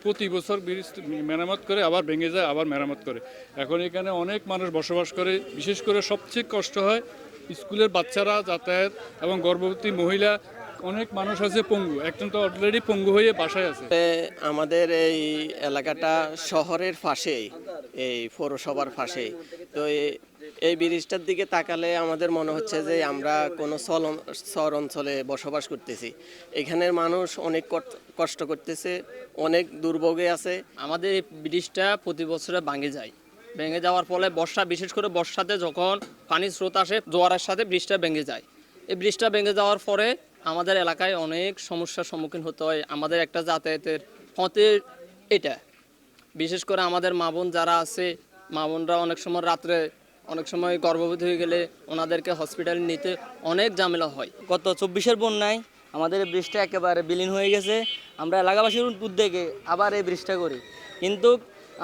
প্রতি বছর ব্রিজ মেরামত করে আবার ভেঙে যায়, আবার মেরামত করে। এখন এখানে অনেক মানুষ বসবাস করে, বিশেষ করে সবচেয়ে কষ্ট হয় স্কুলের বাচ্চারা যাতায়াত এবং গর্ভবতী মহিলা। অনেক মানুষ আছে পঙ্গু, একজন তো অলরেডি পঙ্গু হয়ে বাসায় আছে। আমাদের এই এলাকাটা শহরের পাশেই, এই পৌরসভার পাশেই। তো এই ব্রিজটার দিকে তাকালে আমাদের মনে হচ্ছে যে আমরা কোনো শহর অঞ্চলে বসবাস করতেছি। এখানের মানুষ অনেক কষ্ট করতেছে, অনেক দুর্ভোগে আছে। আমাদের এই ব্রিজটা প্রতি বছরে ভেঙে যাওয়ার ফলে বিশেষ করে বর্ষাতে যখন পানির স্রোত আসে, জোয়ারের সাথে ব্রিজটা ভেঙে যায়। এই ব্রিজটা ভেঙে যাওয়ার পরে আমাদের এলাকায় অনেক সমস্যার সম্মুখীন হতে হয়। আমাদের একটা যাতায়াতের পথে এটা, বিশেষ করে আমাদের মা বোন যারা আছে, মা বোনরা অনেক সময় রাত্রে, অনেক সময় গর্ভবতী হয়ে গেলে ওনাদেরকে হসপিটালে নিতে অনেক ঝামেলা হয়। গত 24-এর বন্যায় আমাদের এই ব্রিজটা একেবারে বিলীন হয়ে গেছে। আমরা এলাকাবাসীর উদ্যোগে আবার এই ব্রিজটা করি, কিন্তু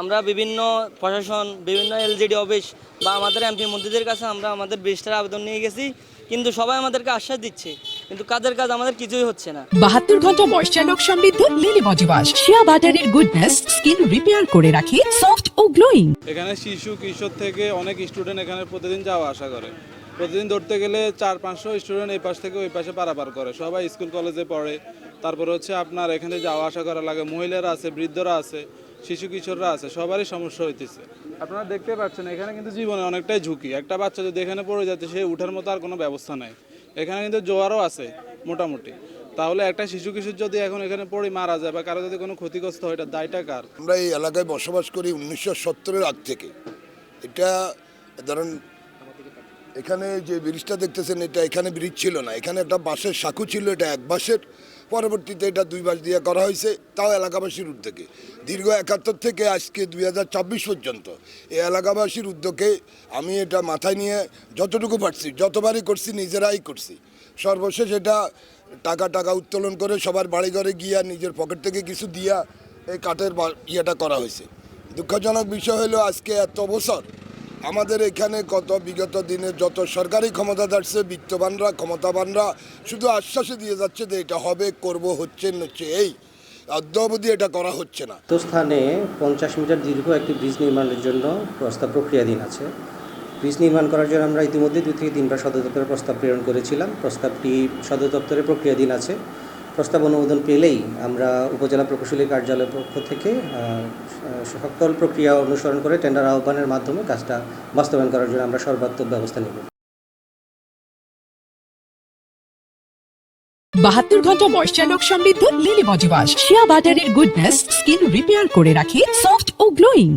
আমরা বিভিন্ন প্রশাসন, বিভিন্ন এলজিডি অফিস বা আমাদের এমপি মন্ত্রীদের কাছে আমরা আমাদের ব্রিজটার আবেদন নিয়ে গেছি, কিন্তু সবাই আমাদেরকে আশ্বাস দিচ্ছে, কিন্তু কাজের কাজ আমাদের কিছুই হচ্ছে না। 72 ঘন্টা ময়েশ্চার লক সমৃদ্ধ লিলি বডি ওয়াশ, শিয়া বাটারের গুডনেস স্কিন রিপেয়ার করে রাখে সফট ও গ্লোয়িং। এখানে শিশু কিশোর থেকে অনেক স্টুডেন্ট এখানে প্রতিদিন যাওয়া আসা করে। প্রতিদিন ধরতে গেলে 400-500 স্টুডেন্ট এই পাশ থেকে ওই পাশে পারাপার করে। সবাই স্কুল কলেজে পড়ে। তারপর হচ্ছে আপনার এখানে যাওয়া আসা করা লাগে। মহিলারা আছে, বৃদ্ধরা আছে, শিশু কিশোররা আছে, সবারই সমস্যা হইতেছে। আপনারা দেখতে পাচ্ছেন এখানে কিন্তু জীবনে অনেকটাই ঝুঁকি। একটা বাচ্চা যদি এখানে পড়ে যাচ্ছে, সে উঠার মতো আর কোনো ব্যবস্থা নাই। এখানে কিন্তু জোয়ারও আছে মোটামুটি। তাহলে একটা শিশু কিশোর যদি এখন এখানে পড়ে মারা যায় বা কারো যদি কোনো ক্ষতিগ্রস্ত হয়, এটা দায়টা কার? আমরা এই এলাকায় বসবাস করি 1970-এর আগ থেকে। এটা ধরেন এখানে যে ব্রিজটা দেখতেছেন, এটা এখানে ব্রিজ ছিল না, এখানে একটা বাঁশের সাঁকু ছিল, এটা এক বাঁশের। পরবর্তীতে এটা 2 বাঁশ দিয়ে করা হয়েছে, তাও এলাকাবাসীর উদ্যোগে। দীর্ঘ 71 থেকে আজকে 2024 পর্যন্ত এই এলাকাবাসীর উদ্যোগে আমি এটা মাথায় নিয়ে যতটুকু পারছি, যতবারই করছি, নিজেরাই করছি। সর্বশেষ এটা টাকা উত্তোলন করে সবার বাড়ি ঘরে গিয়া নিজের পকেট থেকে কিছু দিয়া এই কাঠের ইয়েটা করা হয়েছে। দুঃখজনক বিষয় হলো আজকে এত বছর আমাদের এখানে বিগত দিনে যত সরকারি ক্ষমতাধর, বিত্তবানরা, ক্ষমতাবানরা শুধু আশ্বাসে দিয়ে যাচ্ছে যে এটা হবে, করব, হচ্ছে এই অদ্যাবধি এটা করা হচ্ছে না। তো স্থানে 50 মিটার দীর্ঘ একটি ব্রিজ নির্মাণের জন্য প্রস্তাব প্রক্রিয়াধীন আছে। ব্রিজ নির্মাণ করার জন্য আমরা ইতিমধ্যে 2 থেকে 3 বার সদর দপ্তরে প্রস্তাব প্রেরণ করেছিলাম। প্রস্তাবটি সদর দপ্তরে প্রক্রিয়াধীন আছে। প্রস্তাব অনুমোদন পেলেই আমরা উপজেলা প্রকৌশলী কার্যালয়ের পক্ষ থেকে সকল প্রক্রিয়া অনুসরণ করে টেন্ডার আহ্বানের মাধ্যমে কাজটা বাস্তবায়ন করার জন্য আমরা সর্বাত্মক ব্যবস্থা নেব। 72 ঘন্টা ময়েশ্চার লক সমৃদ্ধ লিলি বডি ওয়াশ, শিয়া বাটারের গুডনেস স্কিন রিপেয়ার করে রাখে সফট ও গ্লোয়িং।